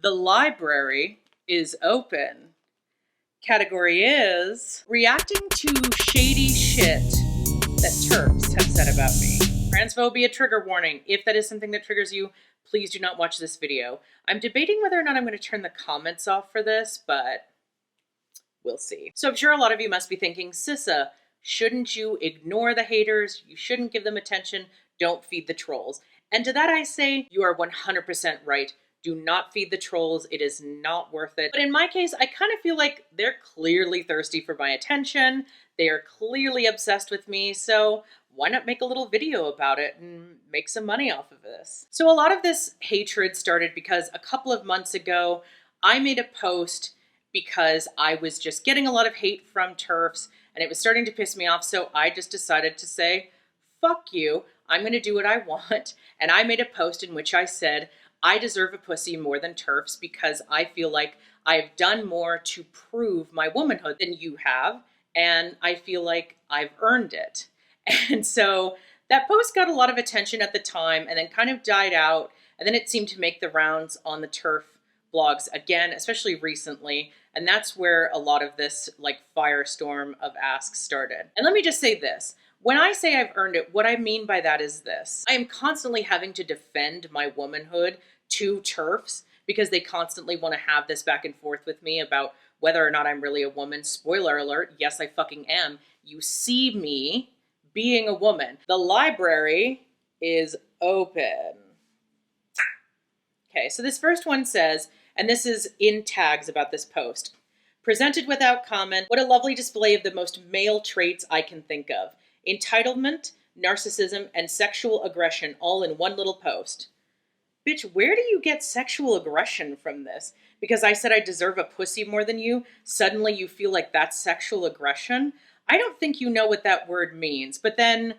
The library is open. Category is reacting to shady shit that TERFs have said about me. Transphobia trigger warning. If that is something that triggers you, please do not watch this video. I'm debating whether or not I'm going to turn the comments off for this, but we'll see. So I'm sure a lot of you must be thinking, Cissa, shouldn't you ignore the haters? You shouldn't give them attention. Don't feed the trolls. And to that I say, you are 100% right. Do not feed the trolls. It is not worth it. But in my case, I kind of feel like they're clearly thirsty for my attention. They are clearly obsessed with me. So why not make a little video about it and make some money off of this? So a lot of this hatred started because a couple of months ago, I made a post because I was just getting a lot of hate from TERFs and it was starting to piss me off. So I just decided to say, fuck you. I'm going to do what I want. And I made a post in which I said, I deserve a pussy more than TERFs because I feel like I've done more to prove my womanhood than you have. And I feel like I've earned it. And so that post got a lot of attention at the time and then kind of died out. And then it seemed to make the rounds on the TERF blogs again, especially recently. And that's where a lot of this like firestorm of asks started. And let me just say this. When I say I've earned it, what I mean by that is this. I am constantly having to defend my womanhood to TERFs because they constantly want to have this back and forth with me about whether or not I'm really a woman. Spoiler alert, yes, I fucking am. You see me being a woman. The library is open. Okay, so this first one says, and this is in tags about this post, presented without comment, what a lovely display of the most male traits I can think of. Entitlement, narcissism, and sexual aggression all in one little post. Bitch, where do you get sexual aggression from this? Because I said I deserve a pussy more than you, suddenly you feel like that's sexual aggression? I don't think you know what that word means. But then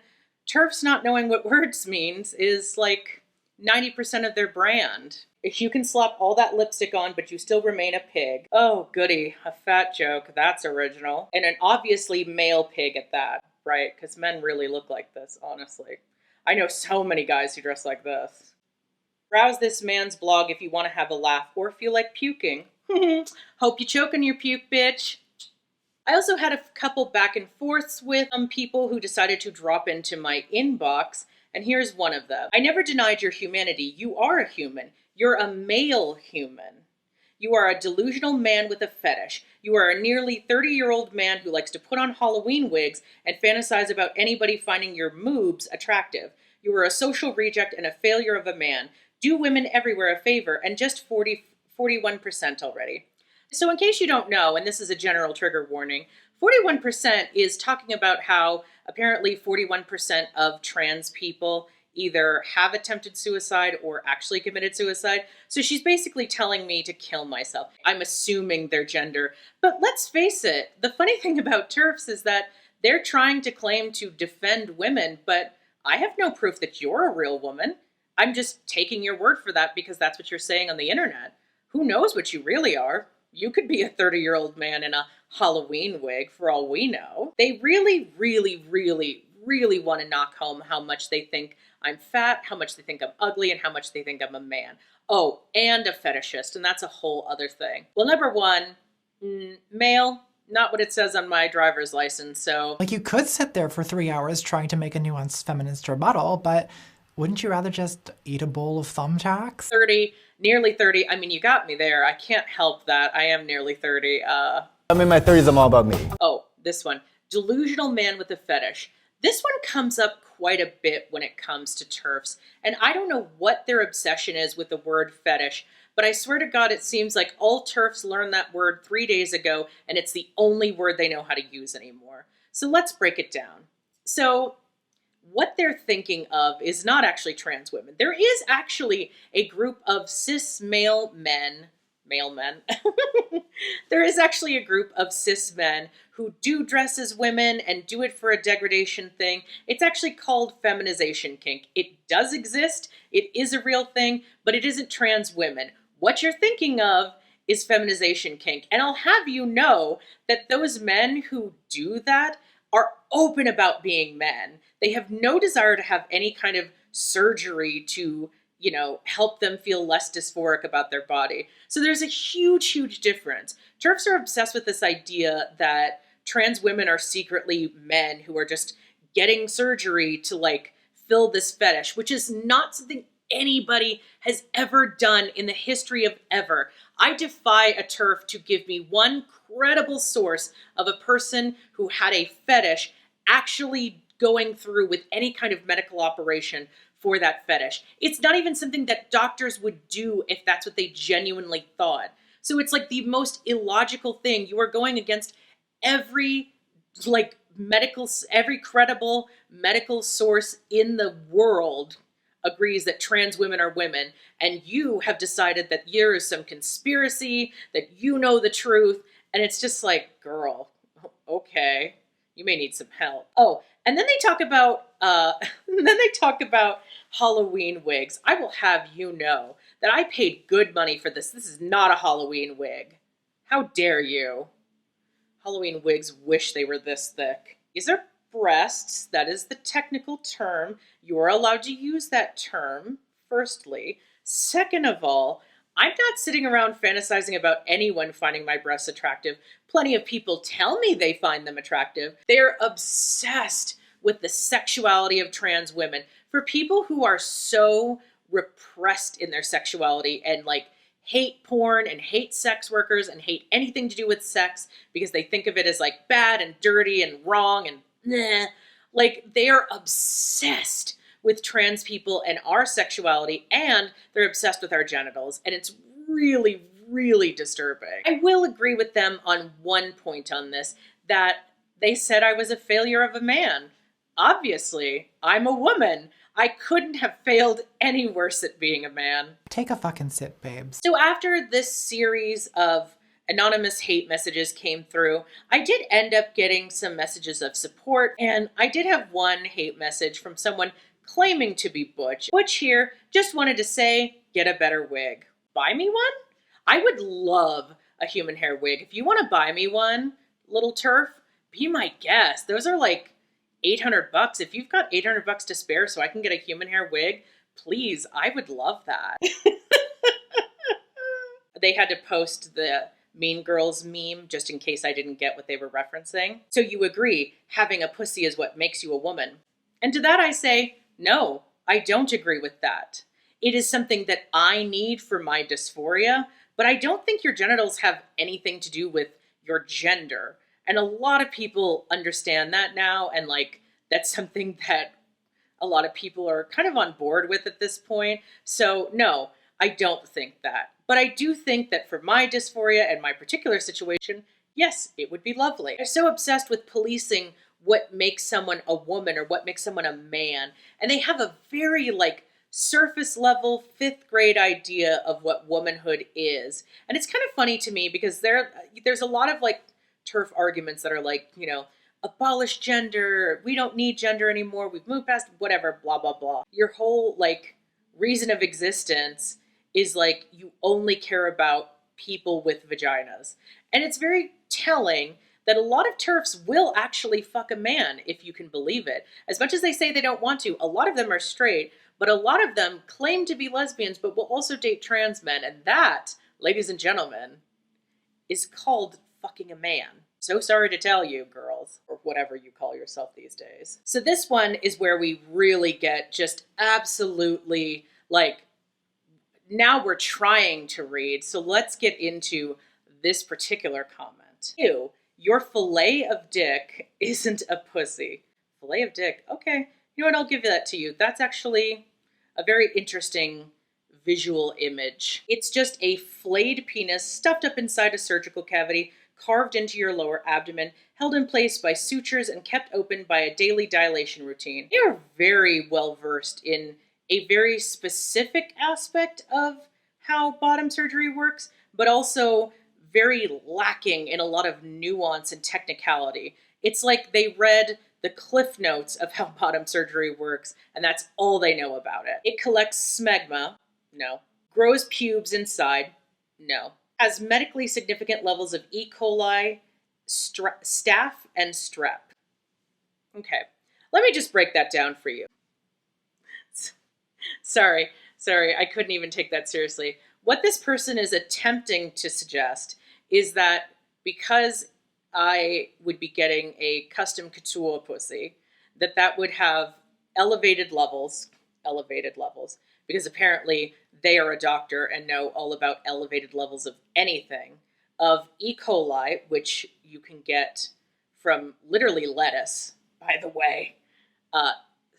TERFs not knowing what words means is like 90% of their brand. If you can slap all that lipstick on, but you still remain a pig. Oh, goody, a fat joke. That's original. And an obviously male pig at that. Right? Because men really look like this, honestly. I know so many guys who dress like this. Browse this man's blog if you want to have a laugh or feel like puking. Hope you choke on your puke, bitch. I also had a couple back and forths with some people who decided to drop into my inbox, and here's one of them. I never denied your humanity. You are a human. You're a male human. You are a delusional man with a fetish. You are a nearly 30-year-old man who likes to put on Halloween wigs and fantasize about anybody finding your moobs attractive. You are a social reject and a failure of a man. Do women everywhere a favor, and just 41% already. So in case you don't know, and this is a general trigger warning, 41% is talking about how apparently 41% of trans people either have attempted suicide or actually committed suicide. So she's basically telling me to kill myself. I'm assuming their gender. But let's face it, the funny thing about TERFs is that they're trying to claim to defend women, but I have no proof that you're a real woman. I'm just taking your word for that because that's what you're saying on the internet. Who knows what you really are? You could be a 30-year-old man in a Halloween wig for all we know. They really want to knock home how much they think I'm fat, how much they think I'm ugly, and how much they think I'm a man. Oh, and a fetishist, and that's a whole other thing. Well, number one, male, not what it says on my driver's license, so... Like, you could sit there for 3 hours trying to make a nuanced feminist rebuttal, but wouldn't you rather just eat a bowl of thumbtacks? 30, nearly 30. I mean, you got me there. I can't help that. I am nearly 30. I'm in my 30s, I'm all about me. Oh, this one. Delusional man with a fetish. This one comes up quite a bit when it comes to TERFs, and I don't know what their obsession is with the word fetish, but I swear to God, it seems like all TERFs learned that word 3 days ago, and it's the only word they know how to use anymore. So let's break it down. So what they're thinking of is not actually trans women. There is actually a group of cis male men. There is actually a group of cis men who do dress as women and do it for a degradation thing. It's actually called feminization kink. It does exist. It is a real thing, but it isn't trans women. What you're thinking of is feminization kink. And I'll have you know that those men who do that are open about being men. They have no desire to have any kind of surgery to help them feel less dysphoric about their body. So there's a huge, huge difference. TERFs are obsessed with this idea that trans women are secretly men who are just getting surgery to like fill this fetish, which is not something anybody has ever done in the history of ever. I defy a TERF to give me one credible source of a person who had a fetish actually going through with any kind of medical operation for that fetish. It's not even something that doctors would do if that's what they genuinely thought. So it's like the most illogical thing. You are going against every every credible medical source in the world agrees that trans women are women, and you have decided that there is some conspiracy, that you know the truth, and it's just like, girl, okay, you may need some help. Oh, and then they talk about Halloween wigs. I will have you know that I paid good money for this. This is not a Halloween wig. How dare you? Halloween wigs wish they were this thick. These are breasts. That is the technical term. You are allowed to use that term, firstly. Second of all, I'm not sitting around fantasizing about anyone finding my breasts attractive. Plenty of people tell me they find them attractive. They're obsessed with the sexuality of trans women. For people who are so repressed in their sexuality and like hate porn and hate sex workers and hate anything to do with sex because they think of it as like bad and dirty and wrong and like they are obsessed with trans people and our sexuality, and they're obsessed with our genitals, and it's really, really disturbing. I will agree with them on one point on this, that they said I was a failure of a man. Obviously, I'm a woman. I couldn't have failed any worse at being a man. Take a fucking sip, babes. So after this series of anonymous hate messages came through, I did end up getting some messages of support, and I did have one hate message from someone claiming to be Butch. Butch here just wanted to say, get a better wig. Buy me one? I would love a human hair wig. If you want to buy me one, little TERF, be my guest. Those are like $800. If you've got $800 to spare so I can get a human hair wig, please, I would love that. They had to post the Mean Girls meme just in case I didn't get what they were referencing. So you agree, having a pussy is what makes you a woman. And to that I say, no, I don't agree with that. It is something that I need for my dysphoria, but I don't think your genitals have anything to do with your gender. And a lot of people understand that now, and like that's something that a lot of people are kind of on board with at this point. So no, I don't think that. But I do think that for my dysphoria and my particular situation, yes, it would be lovely. I'm so obsessed with policing what makes someone a woman or what makes someone a man. And they have a very like surface level 5th grade idea of what womanhood is. And it's kind of funny to me because there's a lot of like TERF arguments that are like, abolish gender, we don't need gender anymore, we've moved past whatever, blah, blah, blah. Your whole like reason of existence is like you only care about people with vaginas. And it's very telling that a lot of TERFs will actually fuck a man, if you can believe it. As much as they say they don't want to, a lot of them are straight, but a lot of them claim to be lesbians, but will also date trans men. And that, ladies and gentlemen, is called fucking a man. So sorry to tell you, girls, or whatever you call yourself these days. So this one is where we really get just absolutely, like, now we're trying to read. So let's get into this particular comment. Your fillet of dick isn't a pussy. Fillet of dick, okay. You know what, I'll give that to you. That's actually a very interesting visual image. It's just a flayed penis stuffed up inside a surgical cavity, carved into your lower abdomen, held in place by sutures and kept open by a daily dilation routine. They are very well versed in a very specific aspect of how bottom surgery works, but also very lacking in a lot of nuance and technicality. It's like they read the cliff notes of how bottom surgery works, and that's all they know about it. It collects smegma, no. Grows pubes inside, no. Has medically significant levels of E. coli, staph, and strep. Okay, let me just break that down for you. Sorry, Sorry, I couldn't even take that seriously. What this person is attempting to suggest is that because I would be getting a custom couture pussy, that would have elevated levels, because apparently they are a doctor and know all about elevated levels of anything, of E. coli, which you can get from literally lettuce, by the way,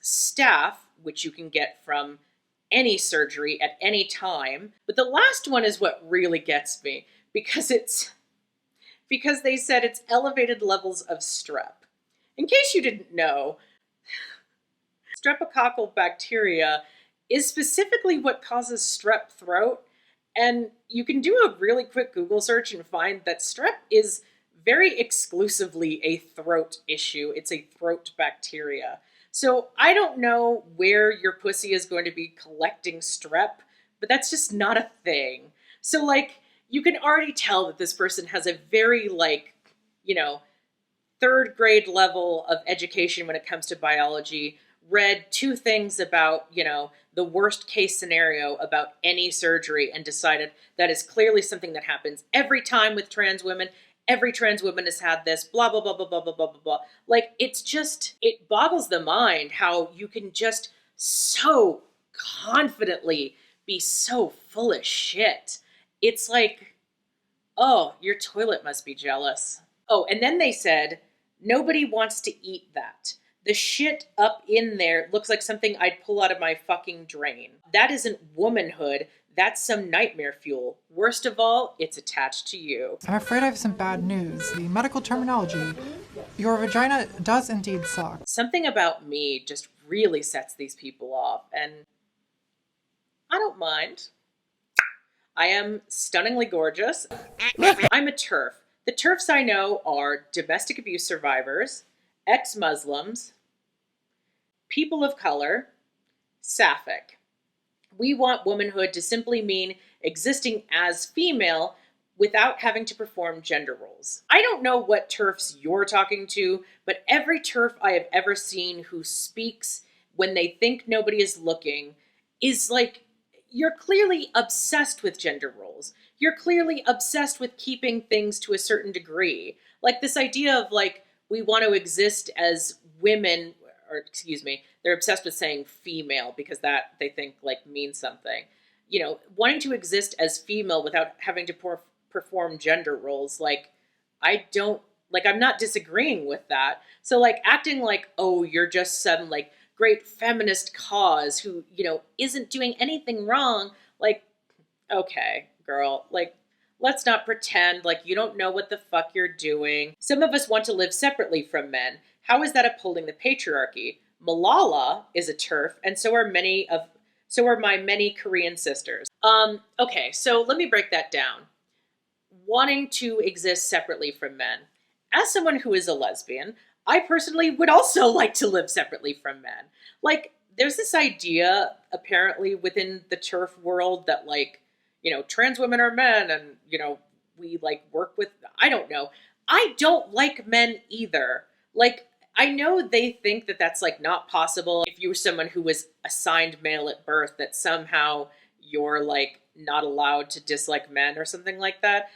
staph, which you can get from any surgery at any time. But the last one is what really gets me, because they said it's elevated levels of strep. In case you didn't know, streptococcal bacteria is specifically what causes strep throat. And you can do a really quick Google search and find that strep is very exclusively a throat issue. It's a throat bacteria. So I don't know where your pussy is going to be collecting strep, but that's just not a thing. So like, you can already tell that this person has a very third grade level of education when it comes to biology, read 2 things about, the worst case scenario about any surgery and decided that is clearly something that happens every time with trans women. Every trans woman has had this, blah, blah, blah, blah, blah, blah, blah, blah, blah. Like, it boggles the mind how you can just so confidently be so full of shit. It's like, oh, your toilet must be jealous. Oh, and then they said, nobody wants to eat that. The shit up in there looks like something I'd pull out of my fucking drain. That isn't womanhood. That's some nightmare fuel. Worst of all, it's attached to you. I'm afraid I have some bad news. The medical terminology, your vagina does indeed suck. Something about me just really sets these people off, and I don't mind. I am stunningly gorgeous. I'm a TERF. The TERFs I know are domestic abuse survivors, ex-Muslims, people of color, sapphic. We want womanhood to simply mean existing as female without having to perform gender roles. I don't know what TERFs you're talking to, but every TERF I have ever seen who speaks when they think nobody is looking is like, you're clearly obsessed with gender roles. You're clearly obsessed with keeping things to a certain degree. Like this idea of like, we want to exist as women, or excuse me, they're obsessed with saying female because that they think like means something. Wanting to exist as female without having to perform gender roles. Like, I'm not disagreeing with that. So like acting like, oh, you're just some like great feminist cause who, isn't doing anything wrong. Like, okay, girl, like, let's not pretend like you don't know what the fuck you're doing. Some of us want to live separately from men. How is that upholding the patriarchy? Malala is a TERF, and so are my many Korean sisters. Okay, so let me break that down. Wanting to exist separately from men. As someone who is a lesbian, I personally would also like to live separately from men. Like, there's this idea, apparently, within the TERF world that, like, trans women are men and, we, like, work with, I don't know. I don't like men either. Like, I know they think that that's, like, not possible. If you were someone who was assigned male at birth, that somehow you're, like, not allowed to dislike men or something like that.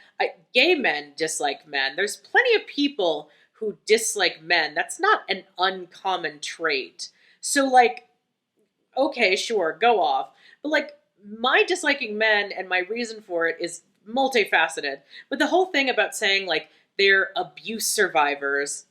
Gay men dislike men. There's plenty of people who dislike men. That's not an uncommon trait. So, like, okay, sure, go off. But, like, my disliking men and my reason for it is multifaceted. But the whole thing about saying, like, they're abuse survivors,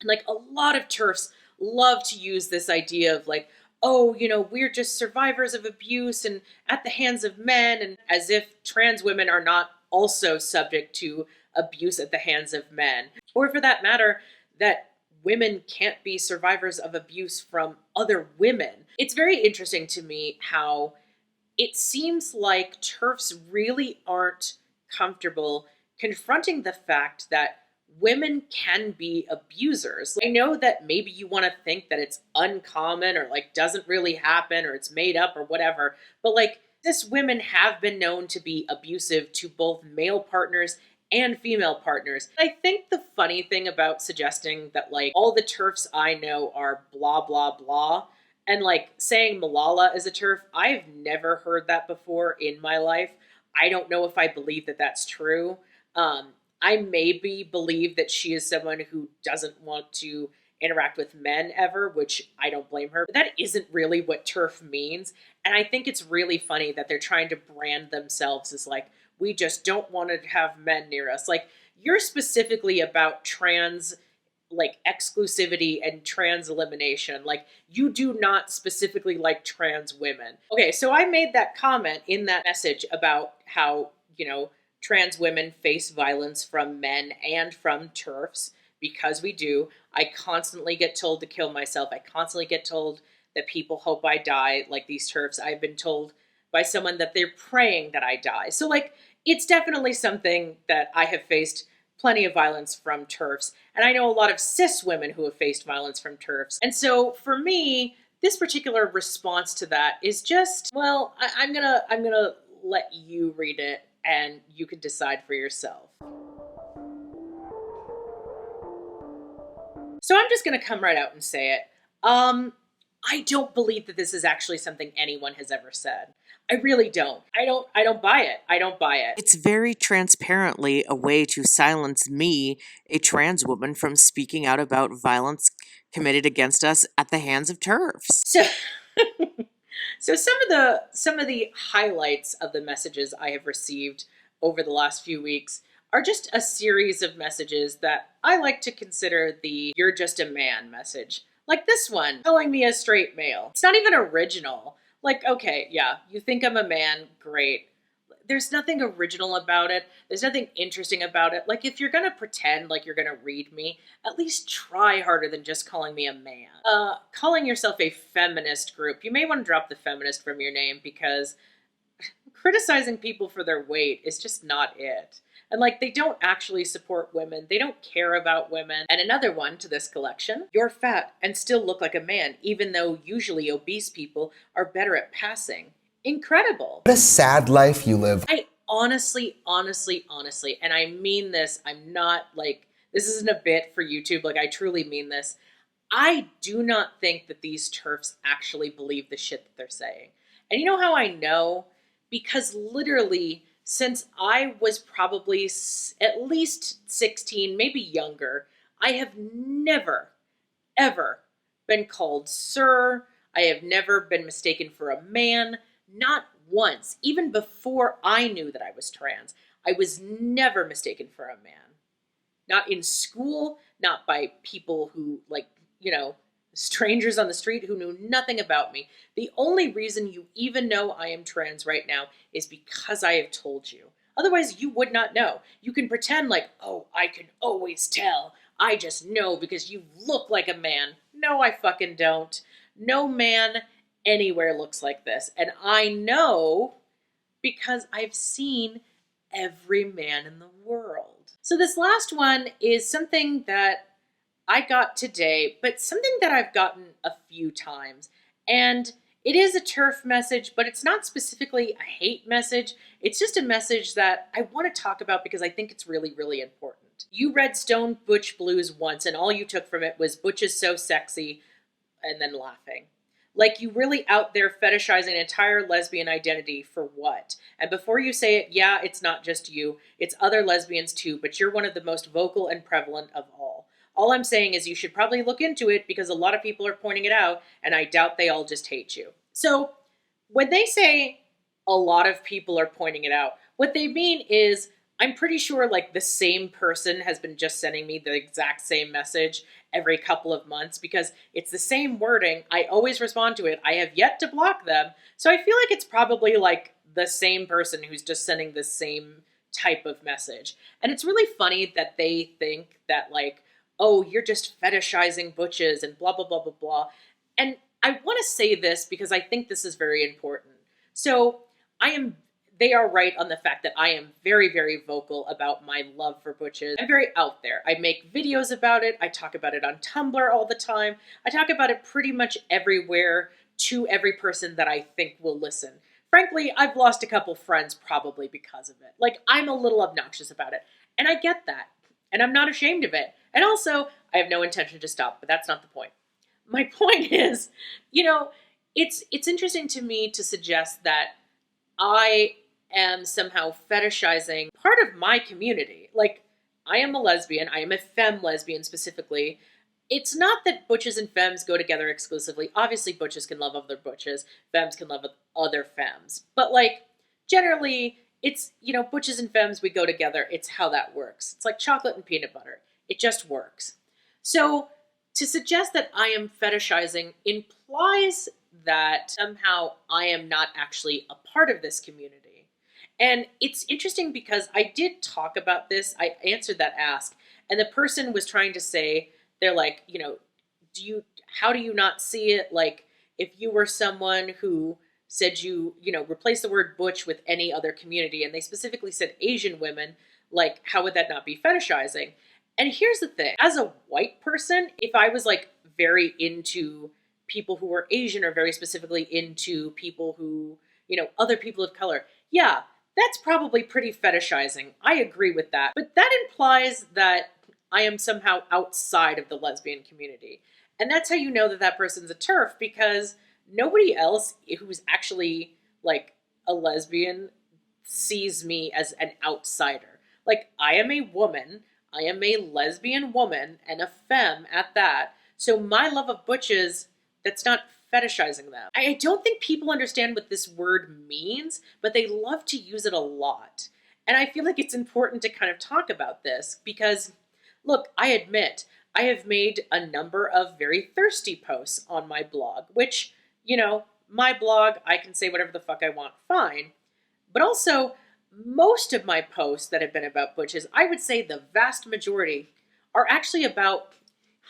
like, a lot of TERFs love to use this idea of, like, oh, we're just survivors of abuse and at the hands of men, and as if trans women are not also subject to abuse at the hands of men. Or for that matter, that women can't be survivors of abuse from other women. It's very interesting to me how it seems like TERFs really aren't comfortable confronting the fact that women can be abusers. I know that maybe you want to think that it's uncommon or like doesn't really happen or it's made up or whatever, but like cis women have been known to be abusive to both male partners and female partners. I think the funny thing about suggesting that like all the TERFs I know are blah, blah, blah And like saying Malala is a TERF, I've never heard that before in my life. I don't know if I believe that that's true. I maybe believe that she is someone who doesn't want to interact with men ever, which I don't blame her. But that isn't really what TERF means. And I think it's really funny that they're trying to brand themselves as like, we just don't want to have men near us. Like, you're specifically about trans like exclusivity and trans elimination. Like, you do not specifically like trans women. Okay, so I made that comment in that message about how, trans women face violence from men and from TERFs, because we do. I constantly get told to kill myself. I constantly get told that people hope I die, like these TERFs. I've been told by someone that they're praying that I die. So like, it's definitely something that I have faced plenty of violence from TERFs. And I know a lot of cis women who have faced violence from TERFs. And so for me, this particular response to that is just, well, I'm gonna let you read it and you can decide for yourself. So I'm just gonna come right out and say it. I don't believe that this is actually something anyone has ever said. I really don't. I don't buy it. I don't buy it. It's very transparently a way to silence me, a trans woman, from speaking out about violence committed against us at the hands of TERFs. So so some of the highlights of the messages I have received over the last few weeks are just a series of messages that I like to consider the "you're just a man" message. Like this one, calling me a straight male. It's not even original. Like, okay, yeah, you think I'm a man, great. There's nothing original about it. There's nothing interesting about it. Like, if you're gonna pretend like you're gonna read me, at least try harder than just calling me a man. Calling yourself a feminist group, you may want to drop the feminist from your name, because criticizing people for their weight is just not it. And like, they don't actually support women. They don't care about women. And another one to this collection: you're fat and still look like a man, even though usually obese people are better at passing. Incredible. What a sad life you live. I honestly, and I mean this, I'm not like, this isn't a bit for YouTube, like I truly mean this. I do not think that these TERFs actually believe the shit that they're saying. And you know how I know? Because literally, since I was probably at least 16, maybe younger, I have never, ever been called sir. I have never been mistaken for a man. Not once. Even before I knew that I was trans, I was never mistaken for a man. Not in school, not by people who, like, strangers on the street who knew nothing about me. The only reason you even know I am trans right now is because I have told you. Otherwise, you would not know. You can pretend like, oh, I can always tell. I just know because you look like a man. No, I fucking don't. No man anywhere looks like this. And I know because I've seen every man in the world. So this last one is something that I got today, but something that I've gotten a few times. And it is a TERF message, but it's not specifically a hate message. It's just a message that I want to talk about because I think it's really, really important. You read Stone Butch Blues once, and all you took from it was "Butch is so sexy," and then laughing. Like, you really out there fetishizing an entire lesbian identity for what? And before you say it, yeah, it's not just you. It's other lesbians too, but you're one of the most vocal and prevalent of all. All I'm saying is you should probably look into it because a lot of people are pointing it out, and I doubt they all just hate you. So when they say a lot of people are pointing it out, what they mean is, I'm pretty sure like the same person has been just sending me the exact same message every couple of months because it's the same wording. I always respond to it. I have yet to block them. So I feel like it's probably like the same person who's just sending the same type of message. And it's really funny that they think that like, oh, you're just fetishizing butches and blah, blah, blah, blah, blah. And I want to say this because I think this is very important. So they are right on the fact that I am very, very vocal about my love for butches. I'm very out there. I make videos about it. I talk about it on Tumblr all the time. I talk about it pretty much everywhere to every person that I think will listen. Frankly, I've lost a couple friends probably because of it. Like, I'm a little obnoxious about it. And I get that. And I'm not ashamed of it. And also, I have no intention to stop, but that's not the point. my point is, you know, it's interesting to me to suggest that I am somehow fetishizing part of my community. Like, I am a lesbian. I am a femme lesbian specifically. It's not that butches and femmes go together exclusively. Obviously, butches can love other butches, femmes can love other femmes. But, like, generally, it's, butches and femmes, we go together. It's how that works. It's like chocolate and peanut butter. It just works. So, to suggest that I am fetishizing implies that somehow I am not actually a part of this community. And it's interesting because I did talk about this. I answered that ask, and the person was trying to say, they're like, how do you not see it? Like, if you were someone who said replace the word butch with any other community, and they specifically said Asian women, like, how would that not be fetishizing? And here's the thing, as a white person, if I was like very into people who were Asian or very specifically into people who, other people of color, yeah, that's probably pretty fetishizing. I agree with that. But that implies that I am somehow outside of the lesbian community. And that's how you know that that person's a TERF, because nobody else who's actually like a lesbian sees me as an outsider. Like, I am a woman, I am a lesbian woman and a femme at that. So my love of butches, that's not fetishizing them. I don't think people understand what this word means, but they love to use it a lot. And I feel like it's important to kind of talk about this because, look, I admit I have made a number of very thirsty posts on my blog, which, my blog, I can say whatever the fuck I want, fine. But also, most of my posts that have been about butches, I would say the vast majority, are actually about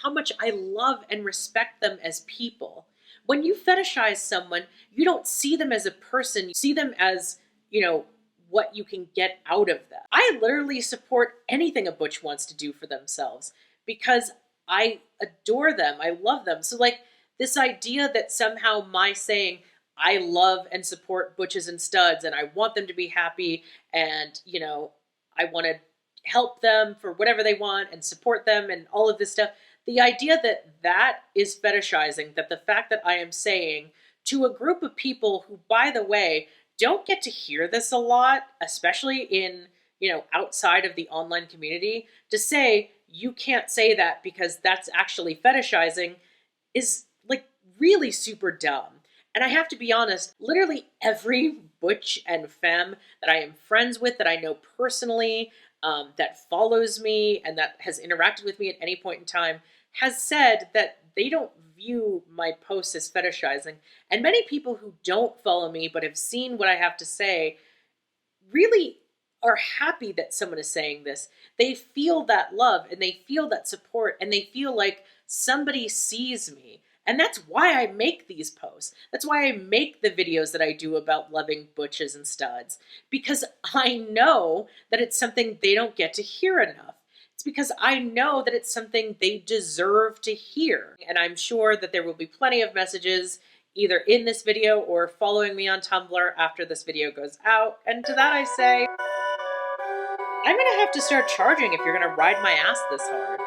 how much I love and respect them as people. When you fetishize someone, you don't see them as a person, you see them as, what you can get out of them. I literally support anything a butch wants to do for themselves because I adore them, I love them. So, like, this idea that somehow my saying, I love and support butches and studs and I want them to be happy and, I want to help them for whatever they want and support them and all of this stuff. The idea that that is fetishizing, that the fact that I am saying to a group of people who, by the way, don't get to hear this a lot, especially in, outside of the online community, to say you can't say that because that's actually fetishizing is like really super dumb. And I have to be honest, literally every butch and femme that I am friends with, that I know personally, that follows me and that has interacted with me at any point in time, has said that they don't view my posts as fetishizing. And many people who don't follow me but have seen what I have to say really are happy that someone is saying this. They feel that love and they feel that support and they feel like somebody sees me. And that's why I make these posts. That's why I make the videos that I do about loving butches and studs. Because I know that it's something they don't get to hear enough. It's because I know that it's something they deserve to hear. And I'm sure that there will be plenty of messages either in this video or following me on Tumblr after this video goes out. And to that I say, I'm gonna have to start charging if you're gonna ride my ass this hard.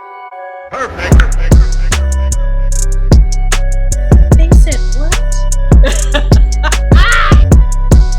Perfect.